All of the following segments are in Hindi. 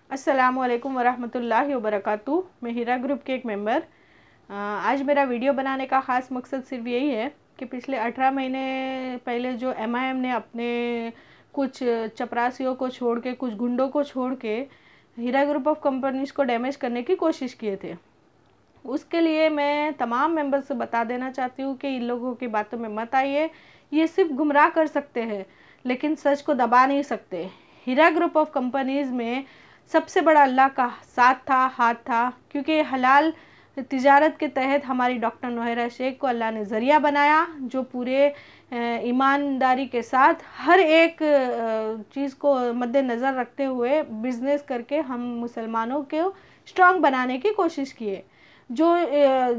अस्सलामुअलैकुम वरहमतुल्लाहि वबरकातुहू। मैं हीरा ग्रुप के एक मेंबर। आज मेरा वीडियो बनाने का ख़ास मकसद सिर्फ यही है कि पिछले 18 महीने पहले जो एमआईएम ने अपने कुछ चपरासियों को छोड़ के, कुछ गुंडों को छोड़ के हीरा ग्रुप ऑफ कंपनीज़ को डैमेज करने की कोशिश किए थे, उसके लिए मैं तमाम मेंबर्स से बता देना चाहती हूँ कि इन लोगों की बातों में मत आइए। ये सिर्फ गुमराह कर सकते हैं लेकिन सच को दबा नहीं सकते। हीरा ग्रुप ऑफ कंपनीज़ में सबसे बड़ा अल्लाह का साथ था, हाथ था, क्योंकि हलाल तिजारत के तहत हमारी डॉक्टर नोहेरा शेख को अल्लाह ने ज़रिया बनाया, जो पूरे ईमानदारी के साथ हर एक चीज़ को मद्देनज़र रखते हुए बिज़नेस करके हम मुसलमानों को स्ट्रॉन्ग बनाने की कोशिश किए। जो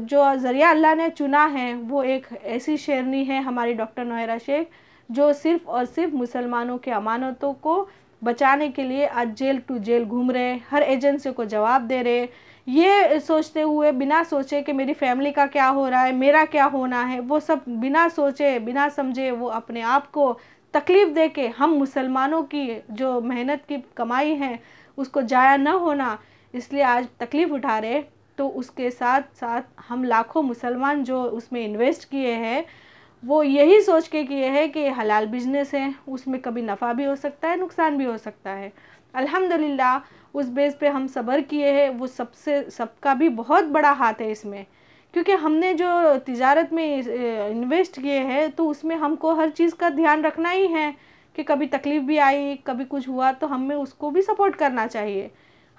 जो ज़रिया अल्लाह ने चुना है वो एक ऐसी शेरनी है हमारी डॉक्टर नोहेरा शेख, जो सिर्फ़ और सिर्फ मुसलमानों के अमानतों को बचाने के लिए आज जेल टू जेल घूम रहे, हर एजेंसी को जवाब दे रहे, ये सोचते हुए बिना सोचे कि मेरी फैमिली का क्या हो रहा है, मेरा क्या होना है, वो सब बिना सोचे बिना समझे वो अपने आप को तकलीफ़ दे के हम मुसलमानों की जो मेहनत की कमाई है उसको जाया न होना इसलिए आज तकलीफ़ उठा रहे। तो उसके साथ साथ हम लाखों मुसलमान जो उसमें इन्वेस्ट किए हैं वो यही सोच के किए हैं कि हलाल बिजनेस है, उसमें कभी नफ़ा भी हो सकता है, नुकसान भी हो सकता है। अल्हम्दुलिल्लाह उस बेस पे हम सब्र किए हैं। वो सबका भी बहुत बड़ा हाथ है इसमें, क्योंकि हमने जो तिजारत में इन्वेस्ट किए हैं तो उसमें हमको हर चीज़ का ध्यान रखना ही है कि कभी तकलीफ़ भी आई, कभी कुछ हुआ तो हमें उसको भी सपोर्ट करना चाहिए।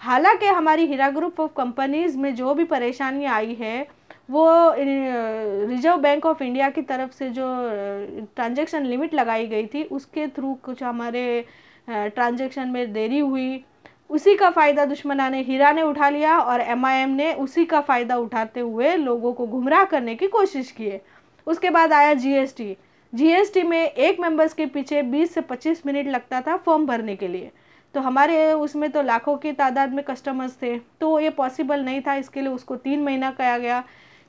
हालांकि हमारी हीरा ग्रुप ऑफ कंपनीज़ में जो भी परेशानियाँ आई है वो रिजर्व बैंक ऑफ इंडिया की तरफ से जो ट्रांजैक्शन लिमिट लगाई गई थी उसके थ्रू कुछ हमारे ट्रांजैक्शन में देरी हुई, उसी का फ़ायदा दुश्मनाने हीरा ने उठा लिया और एमआईएम ने उसी का फ़ायदा उठाते हुए लोगों को गुमराह करने की कोशिश की। उसके बाद आया जीएसटी में एक मेंबर्स के पीछे 20 से 25 मिनट लगता था फॉर्म भरने के लिए, तो हमारे उसमें तो लाखों की तादाद में कस्टमर्स थे तो ये पॉसिबल नहीं था, इसके लिए उसको 3 महीना कहा गया।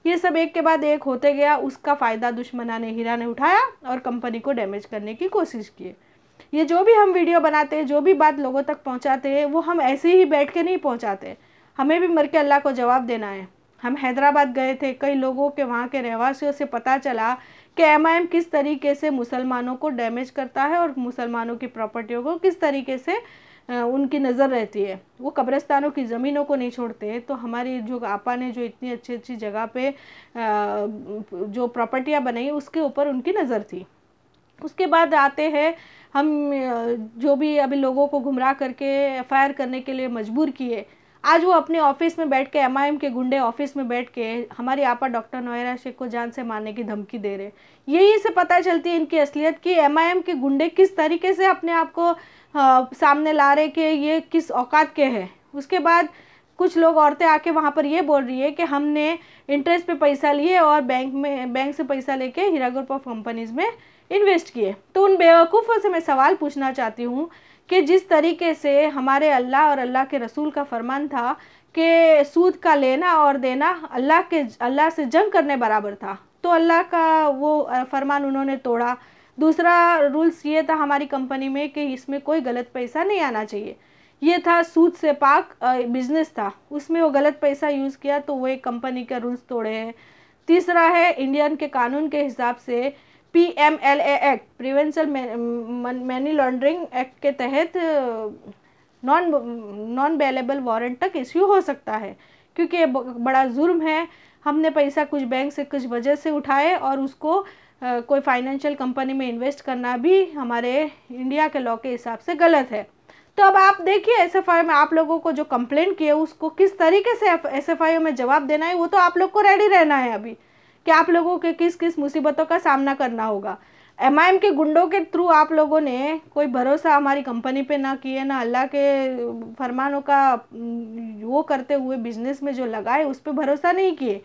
ये सब एक के बाद एक होते गया, उसका फ़ायदा दुश्मनाने हीरा ने उठाया और कंपनी को डैमेज करने की कोशिश की। ये जो भी हम वीडियो बनाते हैं, जो भी बात लोगों तक पहुंचाते हैं, वो हम ऐसे ही बैठ के नहीं पहुंचाते, हमें भी मर के अल्लाह को जवाब देना है। हम हैदराबाद गए थे, कई लोगों के वहाँ के रहवासियों से पता चला कि एमआईएम किस तरीके से मुसलमानों को डैमेज करता है और मुसलमानों की प्रॉपर्टियों को किस तरीके से उनकी नज़र रहती है। वो कब्रिस्तानों की ज़मीनों को नहीं छोड़ते। तो हमारी जो आपा ने जो इतनी अच्छी अच्छी जगह पे जो प्रॉपर्टियाँ बनाई उसके ऊपर उनकी नज़र थी। उसके बाद आते हैं हम जो भी अभी लोगों को गुमराह करके एफआईआर करने के लिए मजबूर किए, आज वो अपने ऑफिस में बैठ के, एमआईएम के गुंडे ऑफिस में बैठ के हमारी आपा डॉक्टर नोहेरा शेख को जान से मारने की धमकी दे रहे। यही से पता चलती है इनकी असलियत कि एमआईएम के गुंडे किस तरीके से अपने आप को सामने ला रहे कि ये किस औकात के हैं। उसके बाद कुछ लोग औरतें आके वहाँ पर ये बोल रही है कि हमने इंटरेस्ट पे पैसा लिए और बैंक से पैसा लेके हीरा ग्रुप ऑफ कंपनीज़ में इन्वेस्ट किए। तो उन बेवकूफ़ों से मैं सवाल पूछना चाहती हूँ कि जिस तरीके से हमारे अल्लाह और अल्लाह के रसूल का फरमान था कि सूद का लेना और देना अल्लाह से जंग करने बराबर था, तो अल्लाह का वो फरमान उन्होंने तोड़ा। दूसरा रूल्स ये था हमारी कंपनी में कि इसमें कोई गलत पैसा नहीं आना चाहिए, ये था सूद से पाक बिजनेस था, उसमें वो गलत पैसा यूज़ किया तो वो एक कंपनी के रूल्स तोड़े हैं। तीसरा है इंडियन के कानून के हिसाब से PMLA act, prevention money laundering act के तहत नॉन बेलेबल वारंट तक इश्यू हो सकता है, क्योंकि ये बड़ा जुर्म है। हमने पैसा कुछ बैंक से कुछ वजह से उठाए और उसको कोई फाइनेंशियल कंपनी में इन्वेस्ट करना भी हमारे इंडिया के लॉ के हिसाब से गलत है। तो अब आप देखिए एसएफआई में आप लोगों को जो कंप्लेंट किए उसको किस तरीके से एसएफआई में जवाब देना है, वो तो आप लोग को रेडी रहना है अभी कि आप लोगों के किस किस मुसीबतों का सामना करना होगा। एमआईएम के गुंडों के थ्रू आप लोगों ने कोई भरोसा हमारी कंपनी पे ना किए, ना अल्लाह के फरमानों का वो करते हुए बिजनेस में जो लगाए उस पर भरोसा नहीं किए,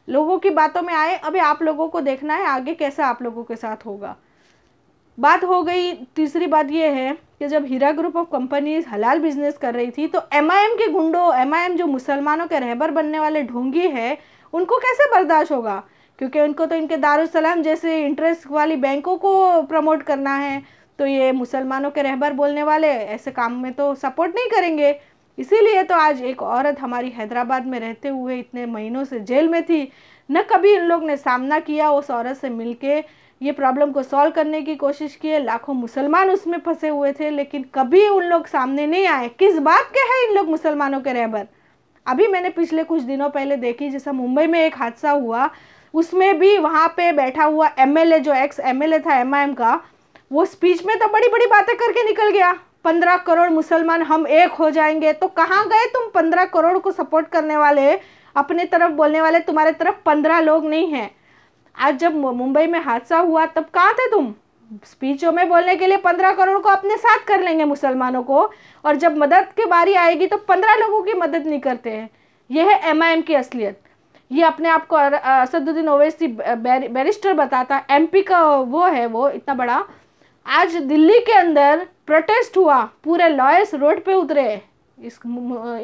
लोगों की बातों में आए। अभी आप लोगों को देखना है आगे कैसा आप लोगों के साथ होगा। बात हो गई। तीसरी बात ये है कि जब हीरा ग्रुप ऑफ कंपनीज हलाल बिजनेस कर रही थी तो एमआईएम के गुंडों, एमआईएम जो मुसलमानों के रहबर बनने वाले ढोंगी है, उनको कैसे बर्दाश्त होगा, क्योंकि उनको तो इनके दारुसलाम जैसे इंटरेस्ट वाली बैंकों को प्रमोट करना है, तो ये मुसलमानों के रहबर बोलने वाले ऐसे काम में तो सपोर्ट नहीं करेंगे। इसीलिए तो आज एक औरत हमारी हैदराबाद में रहते हुए इतने महीनों से जेल में थी, न कभी इन लोग ने सामना किया, उस औरत से मिलके ये प्रॉब्लम को सॉल्व करने की कोशिश की है। लाखों मुसलमान उसमें फंसे हुए थे, लेकिन कभी उन लोग सामने नहीं आए। किस बात के हैं इन लोग मुसलमानों के रहबर? अभी मैंने पिछले कुछ दिनों पहले देखी, जैसा मुंबई में एक हादसा हुआ, उसमें भी वहाँ पे बैठा हुआ एमएलए, जो एक्स एमएलए था एमआईएम का, वो स्पीच में तो बड़ी बड़ी बातें करके निकल गया, 15 करोड़ मुसलमान हम एक हो जाएंगे। तो कहाँ गए तुम 15 करोड़ को सपोर्ट करने वाले, अपने तरफ बोलने वाले? तुम्हारे तरफ 15 लोग नहीं हैं। आज जब मुंबई में हादसा हुआ तब कहाँ थे तुम? स्पीचों में बोलने के लिए 15 करोड़ को अपने साथ कर लेंगे मुसलमानों को, और जब मदद की बारी आएगी तो 15 लोगों की मदद नहीं करते हैं। यह है एमआईएम की असलियत। ये अपने आप को असदुद्दीन ओवैसी बैरिस्टर बताता, एमपी का वो है, वो इतना बड़ा। आज दिल्ली के अंदर प्रोटेस्ट हुआ, पूरे लॉयर्स रोड पे उतरे, इस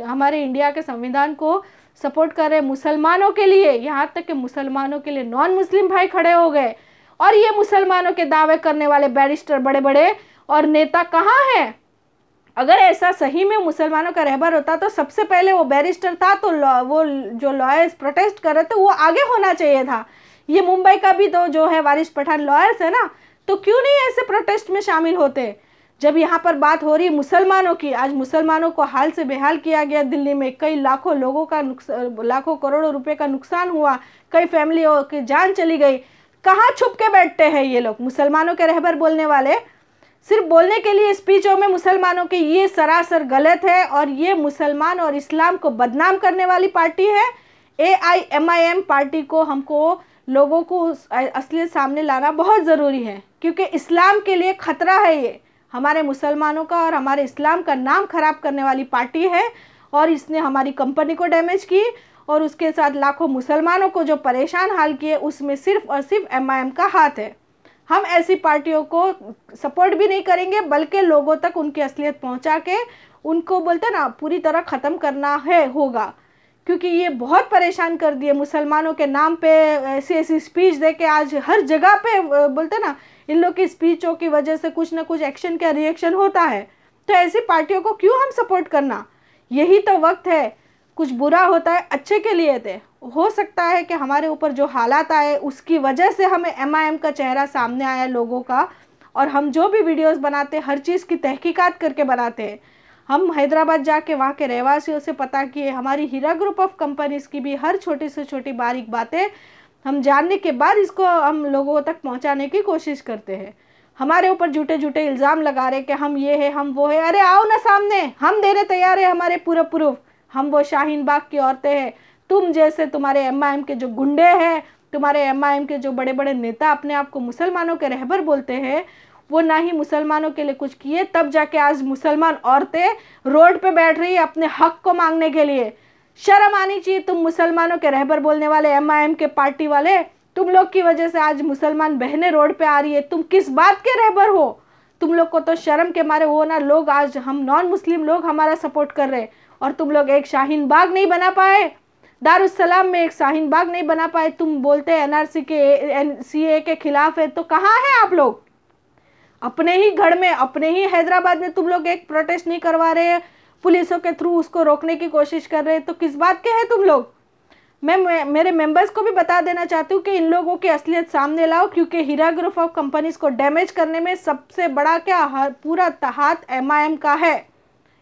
हमारे इंडिया के संविधान को सपोर्ट कर रहे मुसलमानों के लिए, यहाँ तक कि मुसलमानों के लिए नॉन मुस्लिम भाई खड़े हो गए। और ये मुसलमानों के दावे करने वाले बैरिस्टर बड़े बड़े और नेता कहाँ हैं? अगर ऐसा सही में मुसलमानों का रहबर होता तो सबसे पहले वो बैरिस्टर था, तो वो जो लॉयर्स प्रोटेस्ट कर रहे थे वो आगे होना चाहिए था। ये मुंबई का भी तो जो है वारिस पठान लॉयर्स है ना, तो क्यों नहीं ऐसे प्रोटेस्ट में शामिल होते? जब यहाँ पर बात हो रही है मुसलमानों की, आज मुसलमानों को हाल से बेहाल किया गया दिल्ली में, कई लाखों लोगों का लाखों करोड़ों रुपए का नुकसान हुआ, कई फैमिलियों की जान चली गई। कहाँ छुप के बैठते हैं ये लोग मुसलमानों के रहबर बोलने वाले? सिर्फ बोलने के लिए स्पीचों में मुसलमानों के, ये सरासर गलत है। और ये मुसलमान और इस्लाम को बदनाम करने वाली पार्टी है। AIMIM पार्टी को, हमको लोगों को असलियत सामने लाना बहुत ज़रूरी है, क्योंकि इस्लाम के लिए खतरा है। ये हमारे मुसलमानों का और हमारे इस्लाम का नाम खराब करने वाली पार्टी है, और इसने हमारी कंपनी को डैमेज की, और उसके साथ लाखों मुसलमानों को जो परेशान हाल किए, उसमें सिर्फ और सिर्फ MIM का हाथ है। हम ऐसी पार्टियों को सपोर्ट भी नहीं करेंगे, बल्कि लोगों तक उनकी असलियत पहुंचा के उनको बोलते ना पूरी तरह ख़त्म करना है होगा, क्योंकि ये बहुत परेशान कर दिए मुसलमानों के नाम पे। ऐसी ऐसी स्पीच दे के आज हर जगह पे बोलते ना, इन लोग की स्पीचों की वजह से कुछ ना कुछ एक्शन का रिएक्शन होता है। तो ऐसी पार्टियों को क्यों हम सपोर्ट करना? यही तो वक्त है, कुछ बुरा होता है अच्छे के लिए थे। हो सकता है कि हमारे ऊपर जो हालात आए उसकी वजह से हमें MIM का चेहरा सामने आया लोगों का, और हम जो भी वीडियोस बनाते हर चीज़ की तहकीकात करके बनाते हैं। हम हैदराबाद जाके वहाँ के रहवासियों से पता किए, हमारी हीरा ग्रुप ऑफ कंपनीज़ की भी हर छोटी से छोटी बारीक बातें हम जानने के बाद इसको हम लोगों तक पहुँचाने की कोशिश करते हैं। हमारे ऊपर झूठे झूठे इल्ज़ाम लगा रहे कि हम ये है हम वो है। अरे आओ ना सामने, हम देने तैयार है हमारे पूरा प्रूफ। हम वो शाहीन बाग की औरतें हैं। तुम जैसे तुम्हारे MIM के जो गुंडे हैं, तुम्हारे MIM के जो बड़े बड़े नेता अपने आप को मुसलमानों के रहबर बोलते हैं, वो ना ही मुसलमानों के लिए कुछ किए, तब जाके आज मुसलमान औरतें रोड पे बैठ रही है अपने हक को मांगने के लिए। शर्म आनी चाहिए तुम मुसलमानों के रहबर बोलने वाले MIM के पार्टी वाले। तुम लोग की वजह से आज मुसलमान बहनें रोड पे आ रही है। तुम किस बात के रहबर हो? तुम लोग को तो शर्म के मारे वो ना लोग, आज हम नॉन मुस्लिम लोग हमारा सपोर्ट कर रहे हैं, और तुम लोग एक शाहीन बाग नहीं बना पाए, दारुस्सलाम में एक शाहीन बाग नहीं बना पाए। तुम बोलते हैं NRC के CA के खिलाफ है, तो कहाँ हैं आप लोग? अपने ही घर में, अपने ही हैदराबाद में तुम लोग एक प्रोटेस्ट नहीं करवा रहे, पुलिसों के थ्रू उसको रोकने की कोशिश कर रहे हैं, तो किस बात के हैं तुम लोग? मैं मेरे मेंबर्स को भी बता देना चाहती हूँ कि इन लोगों की असलियत सामने लाओ, क्योंकि हीरा ग्रुप ऑफ कंपनीज को डैमेज करने में सबसे बड़ा क्या पूरा हाथ MIM का है।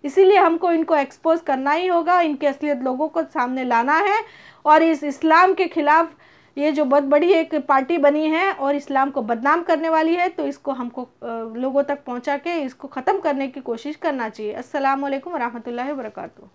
इसीलिए हमको इनको एक्सपोज करना ही होगा, इनकी असलियत लोगों को सामने लाना है। और इस इस्लाम के खिलाफ ये जो बहुत बड़ी एक पार्टी बनी है और इस्लाम को बदनाम करने वाली है, तो इसको हमको लोगों तक पहुंचा के इसको ख़त्म करने की कोशिश करना चाहिए। अस्सलाम वालेकुम रहमतुल्लाहि व बरकातुहू।